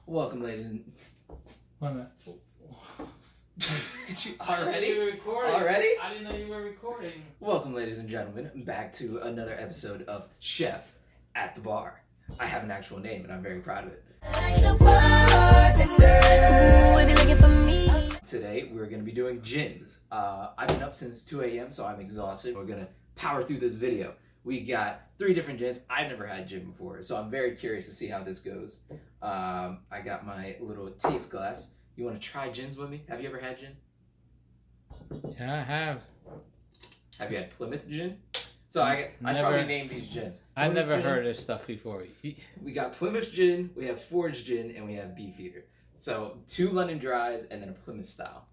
Welcome, ladies and... Wait a minute. Already? You were recording. Already? I didn't know you were recording. Welcome, ladies and gentlemen, back to another episode of Chef at the Bar. I have an actual name, and I'm very proud of it. Today, we're going to be doing gins. I've been up since 2 a.m., so I'm exhausted. We're going to power through this video. We got 3 different gins. I've never had gin before, so I'm very curious to see how this goes. I got my little taste glass. You want to try gins with me? Have you ever had gin? Yeah, I have. Have you had Plymouth gin? So I probably named these gins. I've never gin, heard of this stuff before. We got Plymouth gin, we have Forge gin, and we have Beefeater. So 2 London Dries and then a Plymouth style.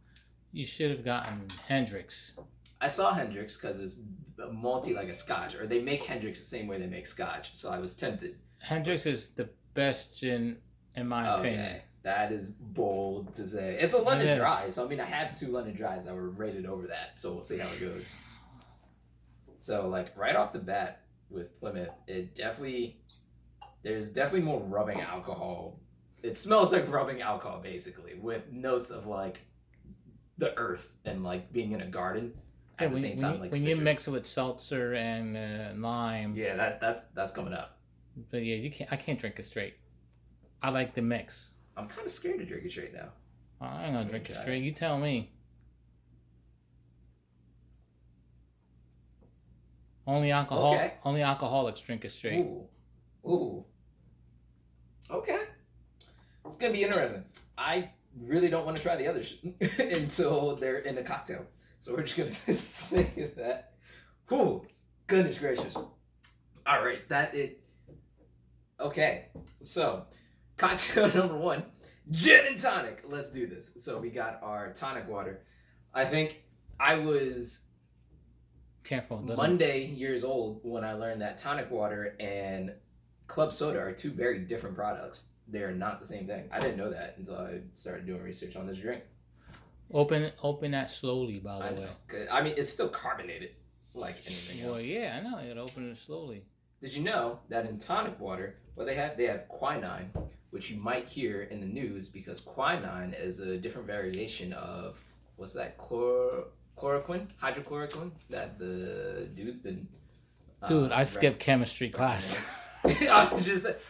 You should have gotten Hendrix. I saw Hendrix because it's malty like a Scotch, or they make Hendrix the same way they make Scotch. So I was tempted. Hendrix is the best gin in my opinion. Okay. That is bold to say. It's a London Dry, so I mean I had 2 London Dries that were rated over that, so we'll see how it goes. So like right off the bat with Plymouth, there's definitely more rubbing alcohol. It smells like rubbing alcohol basically, with notes of like the earth and like being in a garden at the same time. When you mix it with seltzer and lime. Yeah, that's coming up. But yeah, I can't drink it straight. I like the mix. I'm kind of scared to drink it straight now. I ain't gonna drink it straight. You tell me. Only alcohol. Okay. Only alcoholics drink it straight. Ooh. Okay. It's gonna be interesting. I really don't want to try the other shit until they're in a cocktail. So we're just gonna say that. Ooh, goodness gracious. All right, Okay, so cocktail number 1, gin and tonic. Let's do this. So we got our tonic water. I think I was Monday years old when I learned that tonic water and club soda are 2 very different products. They are not the same thing. I didn't know that until I started doing research on this drink. Open that slowly, by the way. I mean, it's still carbonated like anything else. Well, yeah, I know. You gotta open it slowly. Did you know that in tonic water, what they have quinine, which you might hear in the news because quinine is a different variation of, what's that, chloroquine, hydrochloroquine, that the dude's been... Dude, I skipped chemistry class.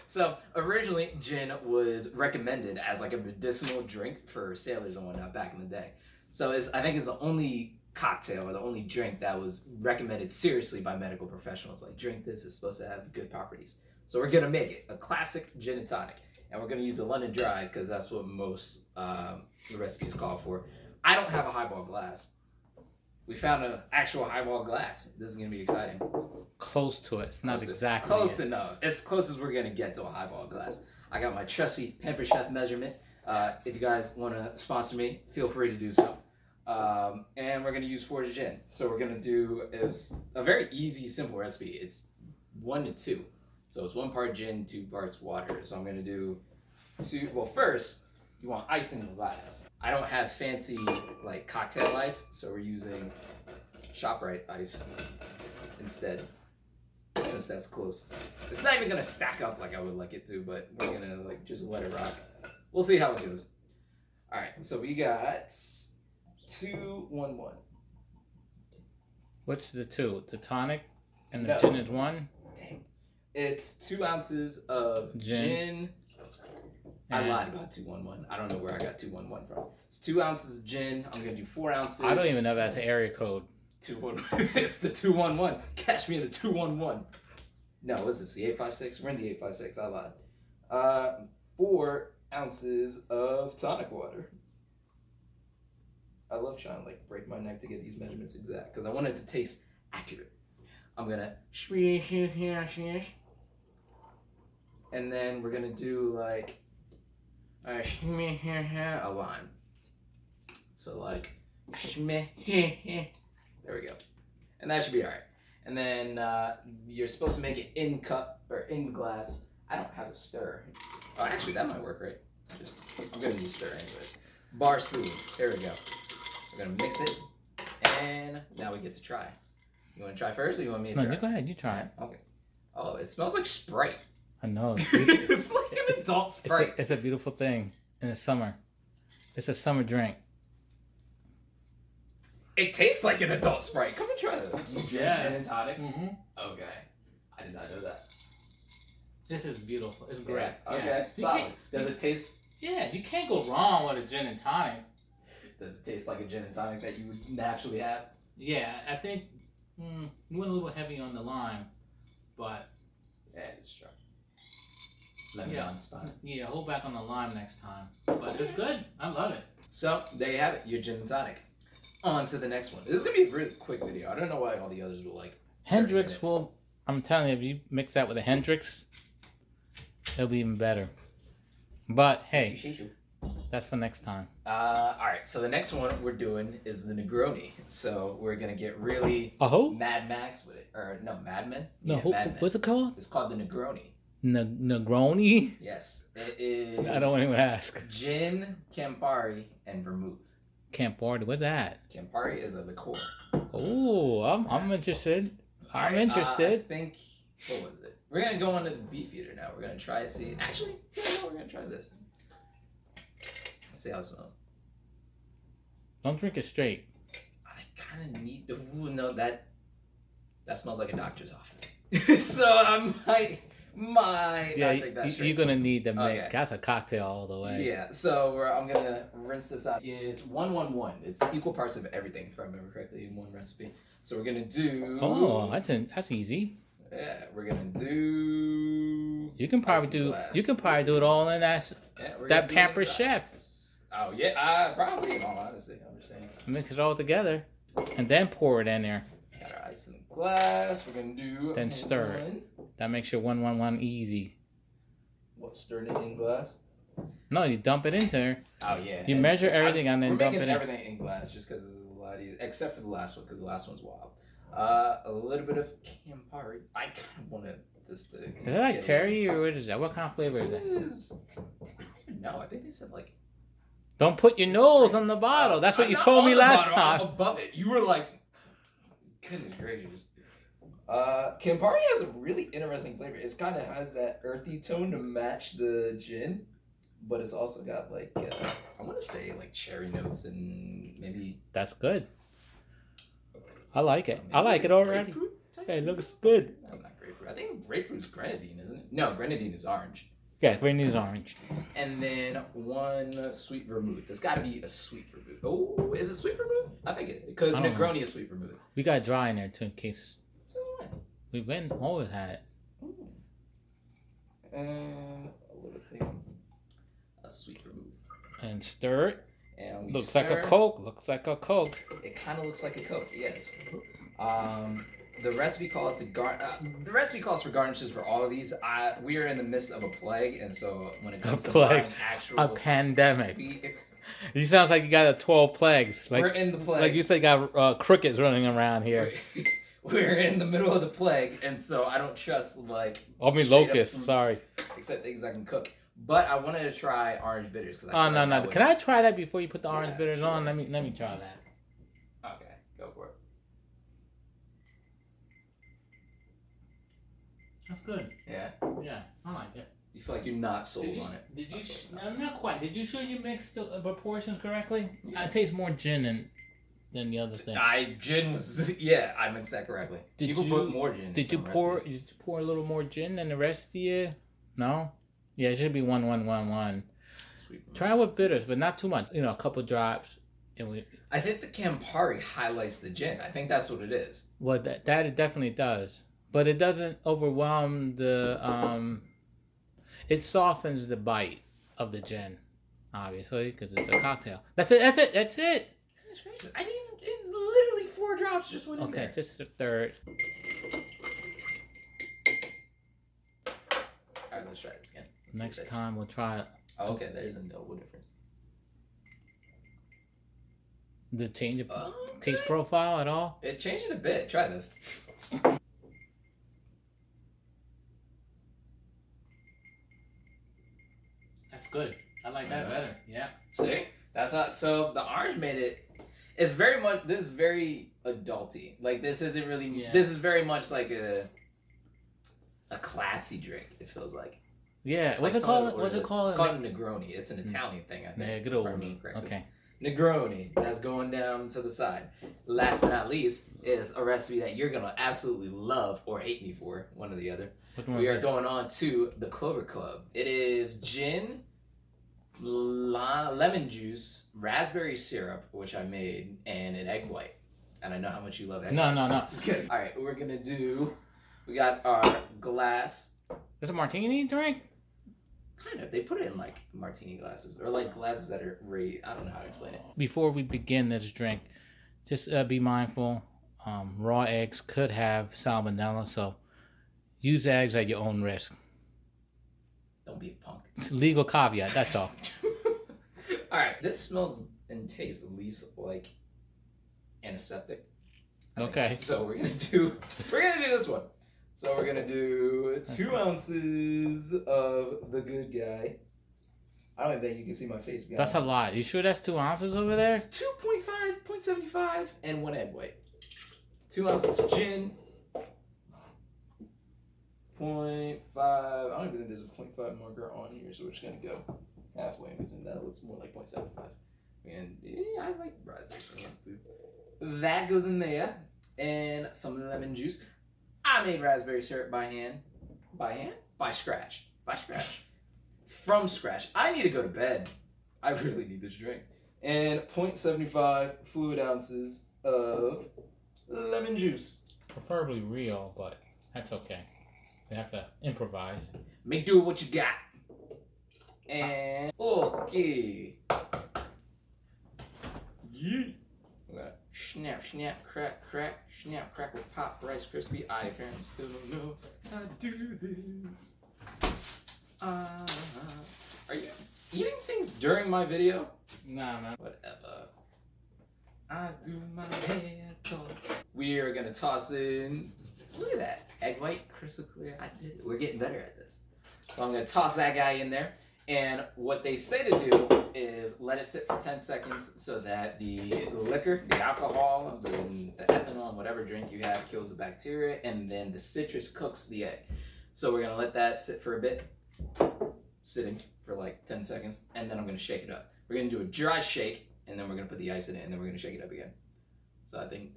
So originally gin was recommended as like a medicinal drink for sailors and whatnot back in the day. So I think it's the only cocktail or the only drink that was recommended seriously by medical professionals. Like, drink this, it's supposed to have good properties. So we're gonna make it a classic gin and tonic, and we're gonna use a London Dry because that's what most recipes call for. I don't have a highball glass. We found an actual highball glass. This is gonna be exciting. Close to it. It's not exactly close enough. As close as we're gonna get to a highball glass. I got my trusty Pamper Chef measurement. If you guys want to sponsor me, feel free to do so. And we're gonna use Forge gin. So we're gonna do a very easy, simple recipe. It's 1 to 2. So it's 1 part gin, 2 parts water. So I'm gonna do 2. Well, first you want ice in the glass. I don't have fancy like cocktail ice, so we're using ShopRite ice instead, since that's close. It's not even gonna stack up like I would like it to, but we're gonna like just let it rock. We'll see how it goes. All right, so we got 2, 1, 1. What's the 2? The tonic and the gin is 1? Dang. It's 2 ounces of gin. I lied about 2, 1, 1. I don't know where I got 2, 1, 1 from. It's 2 ounces of gin. I'm gonna do 4 ounces. I don't even know that's an area code. 2, 1, 1. It's the 2, 1, 1. Catch me in the 2, 1, 1. No, what's this? The 856? We're in the 856. I lied. 4 ounces of tonic water. I love trying to like break my neck to get these measurements exact because I want it to taste accurate. I'm gonna and then we're gonna do like a line. So like there we go, and that should be all right. And then you're supposed to make it in cup or in glass. I don't have a stir. Oh, actually that might work, right? I'm gonna use stir anyway. Bar spoon. There we go. We're gonna mix it, and now we get to try. You want to try first, or you want me to try? No, go ahead. You try it. Okay. Oh, it smells like Sprite. I know. It's beautiful. It's like an adult Sprite. It's a beautiful thing in the summer. It's a summer drink. It tastes like an adult Sprite. Come and try this. You drink gin and tonics? Mm-hmm. Okay. I did not know that. This is beautiful. It's great. Yeah. Okay. Solid. Does it taste? Yeah, you can't go wrong with a gin and tonic. Does it taste like a gin and tonic that you would naturally have? Yeah, I think you went a little heavy on the lime, but yeah, it's true. Lemon on spot. Yeah, hold back on the lime next time. But it's good. I love it. So there you have it. Your gin and tonic. On to the next one. This is gonna be a really quick video. I don't know why all the others were like. Hendrix will. I'm telling you, if you mix that with a Hendrix, it'll be even better. But hey, that's for next time. All right. So the next one we're doing is the Negroni. So we're gonna get really Mad Max with it, or no, Mad Men. No, Mad Men. What's it called? It's called the Negroni. Negroni? Yes, it is. I don't even ask. Gin, Campari, and Vermouth. Campari, what's that? Campari is a liqueur. Oh, I'm interested. I'm interested. I think, what was it? We're going to go on to the beef eater now. We're going to try it, see. Actually, yeah, no, we're going to try this. Let's see how it smells. Don't drink it straight. I kind of need to, no, that smells like a doctor's office. So I might not drink that straight. You're going to need the mix. That's a cocktail all the way. Yeah, so I'm going to rinse this out. It's 1-1-1. It's equal parts of everything, if I remember correctly, in one recipe. So we're going to do... Oh, that's easy. Yeah, we're going to do... You can probably do it all in that Pampered Chef. Oh, yeah, probably, in all honesty. I'm just saying. Mix it all together and then pour it in there. Got our ice in the glass. We're going to do... Then stir it. That makes your 1-1-1 easy. What, stir it in glass? No, you dump it in there. Oh, yeah. You measure everything and then dump it in. We're making everything in glass just because it's a lot easier. Except for the last one, because the last one's wild. A little bit of Campari. I kind of wanted this to... Is it like cherry or what is that? What kind of flavor is that? No, I think they said like... Don't put your nose on the bottle. That's what you told me last time. I'm above it. You were like... Goodness gracious. Campari has a really interesting flavor. It kind of has that earthy tone to match the gin, but it's also got like I want to say like cherry notes and maybe. That's good. I like it. I like it already. Hey, it looks good. No, not grapefruit. I think grapefruit's grenadine, isn't it? No, grenadine is orange. Yeah, grenadine is orange. And then one sweet vermouth. It's got to be a sweet vermouth. Oh, is it sweet vermouth? I think it because Negroni is sweet vermouth. We got dry in there too in case. Since when? We've always had it. Ooh. And a little thing, a sweet vermouth. And stir it. And we looks like a Coke. Looks like a Coke. It kind of looks like a Coke. Yes. The recipe calls for garnishes for all of these. We are in the midst of a plague, and so when it comes to buying a pandemic. You sounds like you got 12 plagues. Like, we're in the plague. Like you said, you got crickets running around here. We're in the middle of the plague, and so I don't trust locusts. Sorry. Except things I can cook. But I wanted to try orange bitters because no. Can I try that before you put the orange bitters on? Let me try that. Okay, go for it. That's good. Yeah. Yeah, I like it. You feel like you're not sold on it? Did you? No, not quite. Did you show you mixed the proportions correctly? Yeah. I taste more gin than the other thing. Gin was I mixed that correctly. People put more gin. Did you pour a little more gin than the rest of you? No. Yeah, it should be 1-1-1-1. Try with bitters, but not too much. A couple drops. I think the Campari highlights the gin. I think that's what it is. Well, that it definitely does, but it doesn't overwhelm the. It softens the bite of the gin, obviously, because it's a cocktail. That's it. That's it. It's literally 4 drops just went in there. Okay, just a third. All right, let's try this again. Next time we'll try it. Oh, okay, there's a notable difference. Did it change the taste profile at all? It changed it a bit. Try this. That's good. I like that better. Yeah. See? That's not so the orange made it. It's very much. This is very adulty. Like this isn't really. Yeah. This is very much like a a classy drink. It feels like. Yeah, what's it called? What's it called? It's called a Negroni. It's an Italian thing, I think. Negroni. Okay. Negroni. That's going down to the side. Last but not least is a recipe that you're gonna absolutely love or hate me for, one or the other. We are going on to the Clover Club. It is gin, lemon juice, raspberry syrup, which I made, and an egg white. And I know how much you love egg whites. No. It's good. All right, we're gonna do. We got our glass. It's a martini drink. Kind of. They put it in like martini glasses or like glasses that are I don't know how to explain it. Before we begin this drink, just be mindful. Raw eggs could have salmonella, so use eggs at your own risk. Don't be a punk. It's a legal caveat. That's all. All right. This smells and tastes at least like antiseptic. Okay. So we're gonna do this one. So we're gonna do 2 ounces of the good guy. I don't even think you can see my face. That's a lot. You sure that's 2 ounces over there? It's 2.5, 0.75, and 1 egg white. 2 ounces of gin. 0.5. I don't even think there's a 0.5 marker on here, so we're just gonna go halfway because then that looks more like 0.75. And yeah, I like raspberry food. That goes in there, and some lemon juice. I made raspberry syrup by hand. By hand? By scratch. From scratch. I need to go to bed. I really need this drink. And 0.75 fluid ounces of lemon juice. Preferably real, but that's okay. We have to improvise. Make do with what you got. And okay. Yeet. Snap, crack, snap, crack with pop, Rice Krispie. I apparently still don't know how to do this. Are you eating things during my video? Nah, man. Whatever. I do my hair toss. We are gonna toss in. Look at that. Egg white, crystal clear. I did it. We're getting better at this. So I'm gonna toss that guy in there. And what they say to do is let it sit for 10 seconds so that the liquor, the alcohol, the ethanol, whatever drink you have kills the bacteria, and then the citrus cooks the egg. So we're going to let that sit for a bit, sitting for like 10 seconds, and then I'm going to shake it up. We're going to do a dry shake, and then we're going to put the ice in it, and then we're going to shake it up again. So I think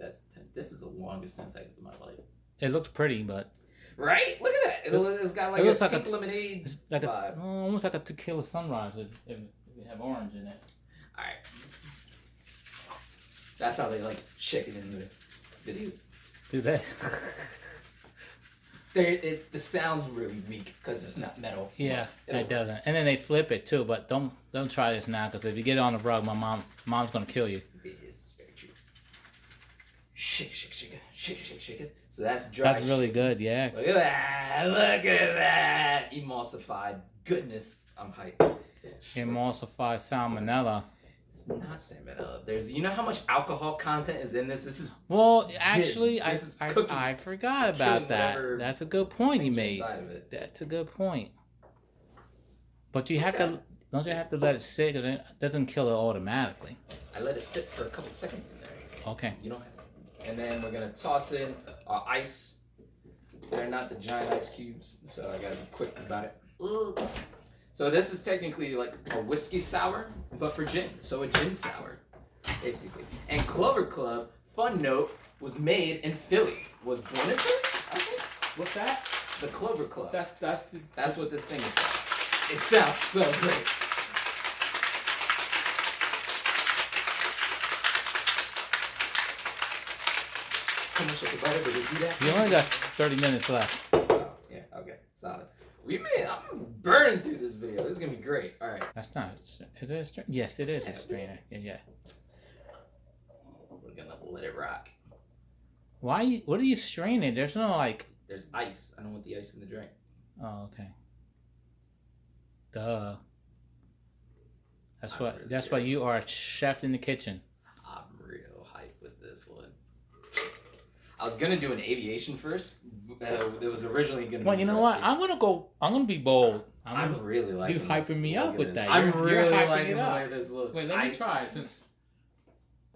this is the longest 10 seconds of my life. It looks pretty, but... Right? Look at that. It's got like a pink lemonade like vibe. Almost like a tequila sunrise if we have orange in it. Alright. That's how they like shake it in the videos. Do they? The sound's really weak because it's not metal. Yeah, it doesn't. And then they flip it too, but don't try this now because if you get it on the rug, mom's gonna kill you. It is very true. Shake it. So that's dry. That's really good, yeah. Look at that. Emulsified goodness. I'm hyped. Emulsified salmonella. It's not salmonella. You know how much alcohol content is in this? This is actually I forgot about that. That's a good point you made. That's a good point. But you have to don't you have to let it sit because it doesn't kill it automatically. I let it sit for a couple seconds in there. Okay. You don't have to. And then we're gonna toss in ice. They're not the giant ice cubes, so I gotta be quick about it. Ugh. So this is technically like a whiskey sour, but for gin. So a gin sour, basically. And Clover Club, fun note, was made in Philly. Was born in Philly? Okay. What's that? The Clover Club. That's what this thing is called. It sounds so great. How much of the butter did we do that? You only got 30 minutes left. Oh, yeah, okay, solid. I'm burning through this video. This is gonna be great. All right. That's not. Is it a strainer? Yes, it is a strainer. Yeah. We're gonna let it rock. Why? What are you straining? There's no like. There's ice. I don't want the ice in the drink. Oh, okay. Duh. That's why you are a chef in the kitchen. I'm real hyped with this one. I was gonna do an aviation first. It was originally gonna. Well, you know what? I'm gonna be bold. I'm really liking. You hyping me up with that? I'm really hyping liking the way this looks. Wait, let me try since.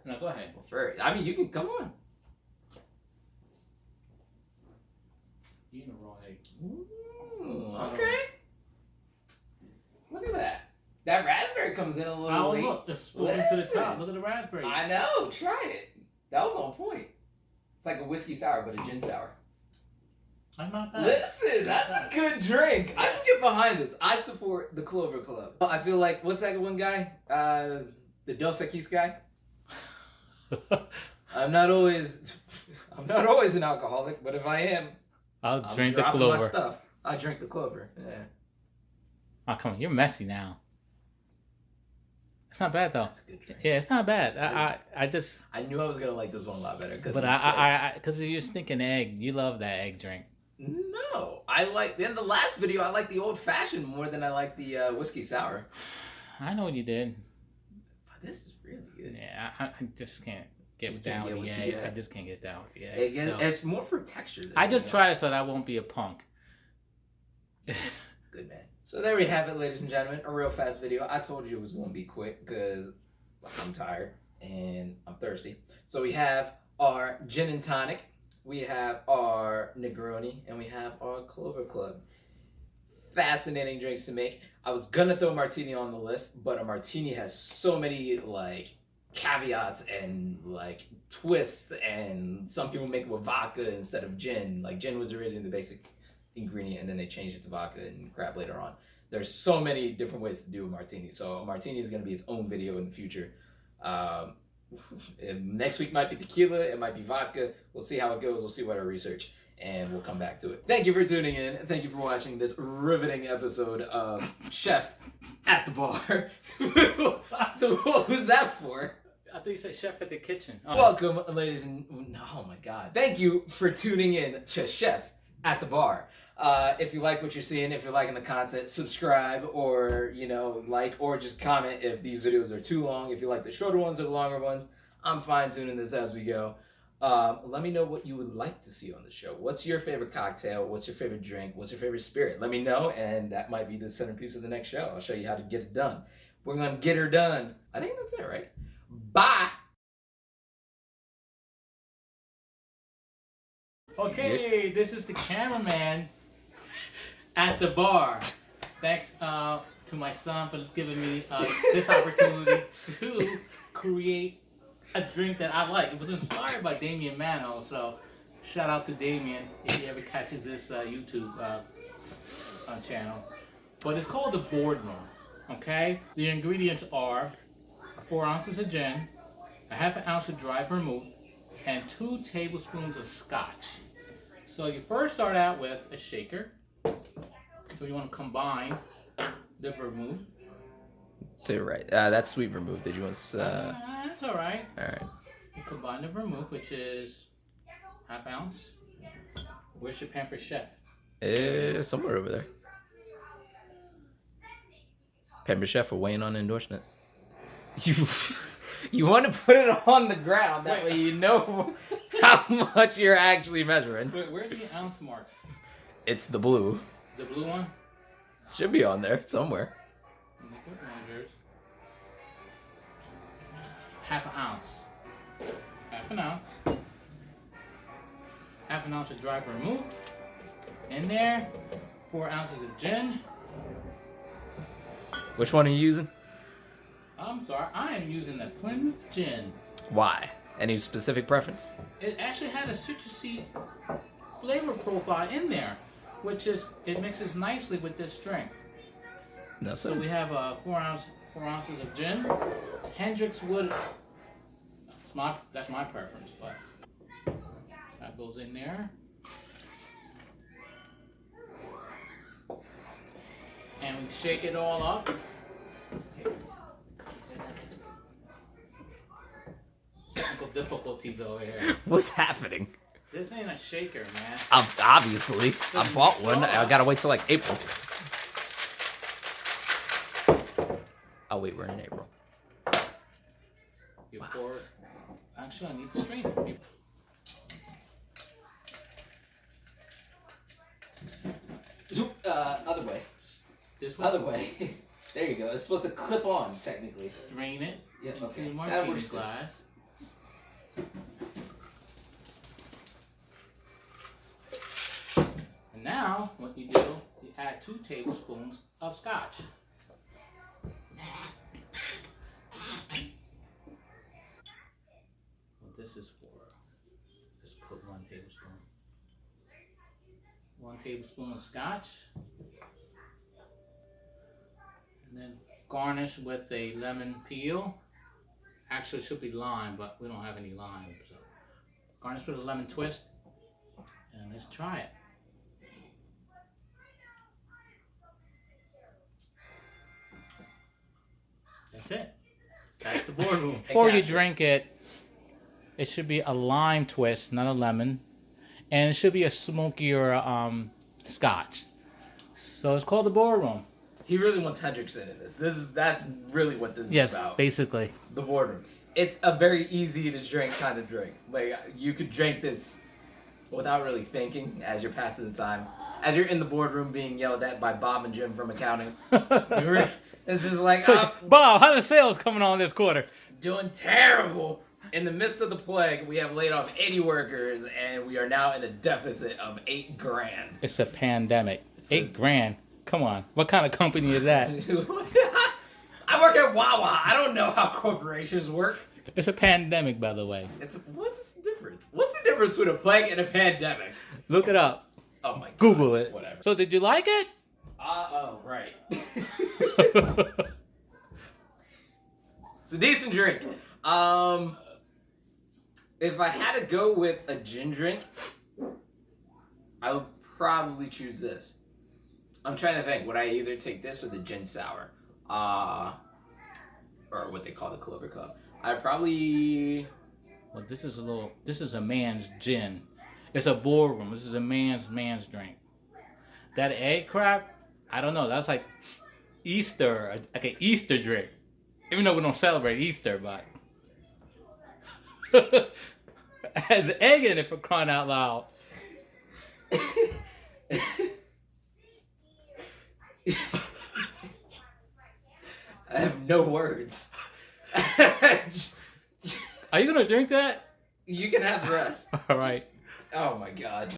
No, go ahead. I mean, you can come on. You know, raw egg. Ooh. Okay. Look at that. That raspberry comes in a little late. Look, it's floating to the top. Look at the raspberry. I know. Try it. That was on point. It's like a whiskey sour, but a gin sour. I'm not bad. Listen, that's a good drink. I can get behind this. I support the Clover Club. I feel like, what's that one guy? The Dos Equis guy? I'm not always an alcoholic, but if I am, I'll I'm drink the dropping Clover. my stuff. I drink the Clover. Yeah. Oh, come on. You're messy now. It's not bad, though. That's a good drink. Yeah, it's not bad. I knew I was going to like this one a lot better. But because you're stinking egg. You love that egg drink. No. In the last video, I like the old fashioned more than I like the whiskey sour. I know what you did. But this is really good. Yeah, I just can't get down with the egg. I just can't get down with the egg. It's more for texture. I just tried it so that I won't be a punk. Good man. So there we have it, ladies and gentlemen. A real fast video. I told you it was going to be quick because I'm tired and I'm thirsty. So we have our gin and tonic. We have our Negroni. And we have our Clover Club. Fascinating drinks to make. I was going to throw a martini on the list, but a martini has so many, like, caveats and, like, twists. And some people make it with vodka instead of gin. Like, gin was originally the basic ingredient, and then they changed it to vodka and crap later on. There's so many different ways to do a martini, so a martini is going to be its own video in the future. Next week might be tequila, it might be vodka. We'll see how it goes. We'll see what I research, and we'll come back to it. Thank you for tuning in. Thank you for watching this riveting episode of Chef at the Bar. What was that for? I thought you said chef at the kitchen. Oh. Welcome, ladies and... Oh, my God. Thank you for tuning in to Chef at the Bar. If you like what you're seeing, if you're liking the content, subscribe or, like or just comment if these videos are too long. If you like the shorter ones or the longer ones, I'm fine-tuning this as we go. Let me know what you would like to see on the show. What's your favorite cocktail? What's your favorite drink? What's your favorite spirit? Let me know, and that might be the centerpiece of the next show. I'll show you how to get it done. We're going to get her done. I think that's it, right? Bye! Okay, this is the cameraman at the bar. Thanks to my son for giving me this opportunity to create a drink that I like. It was inspired by Damien Mano, so shout out to Damien if he ever catches this YouTube channel. But it's called the Boardroom, okay? The ingredients are 4 ounces of gin, a half an ounce of dry vermouth, and 2 tablespoons of Scotch. So you first start out with a shaker. So you want to combine the vermouth. Right. That's sweet vermouth. Did you want to... That's all right. All right. You combine the vermouth, which is half ounce. Where's your pampered chef? Somewhere over there. Pampered chef, we're waiting on an endorsement. You want to put it on the ground. That way you know how much you're actually measuring. Wait, where's the ounce marks? It's the blue. The blue one? It should be on there somewhere. Liquid measures. Half an ounce. Half an ounce. Half an ounce of dry vermouth. In there. 4 ounces of gin. Which one are you using? I'm sorry, I am using the Plymouth gin. Why? Any specific preference? It actually had a citrusy flavor profile in there, which is, it mixes nicely with this drink. No, So we have 4 ounces of gin. Hendrick's Wood. That's my preference, but that goes in there. And we shake it all up. Technical difficulties over here. What's happening? This ain't a shaker, man. Obviously. I bought one. I gotta wait till like April. Oh wait, we're in April. You pour it. Actually, I need the strainer. Other way. This way. Other way. There you go. It's supposed to clip on, technically. Drain it into okay. the That martini works too. glass. And now, what you do, you add 2 tablespoons of Scotch. What this is for, just put 1 tablespoon. 1 tablespoon of Scotch. And then garnish with a lemon peel. Actually, it should be lime, but we don't have any lime. So garnish with a lemon twist. And let's try it. That's it. That's the boardroom. Before you drink it, it should be a lime twist, not a lemon. And it should be a smokier Scotch. So it's called the boardroom. He really wants Hendrickson in this. That's really what this is about. Yes, basically. The boardroom. It's a very easy to drink kind of drink. Like, you could drink this without really thinking as you're passing the time. As you're in the boardroom being yelled at by Bob and Jim from accounting. It's just like, Bob, how the sales coming on this quarter? Doing terrible. In the midst of the plague, we have laid off 80 workers, and we are now in a deficit of $8,000. It's a pandemic. $8,000. Come on. What kind of company is that? I work at Wawa. I don't know how corporations work. It's a pandemic, by the way. What's the difference? What's the difference between a plague and a pandemic? Look it up. Oh my God. Google it. Whatever. So did you like it? Oh, right. It's a decent drink. If I had to go with a gin drink, I would probably choose this. I'm trying to think. Would I either take this or the gin sour? Or what they call the Clover Club. I'd probably... Well, this is a man's gin. It's a boardroom. This is a man's drink. That egg crap, I don't know. That's like Easter, like an Easter drink. Even though we don't celebrate Easter, but... It has egg in it, for crying out loud. I have no words. Are you gonna drink that? You can have the rest. All right. Oh my God.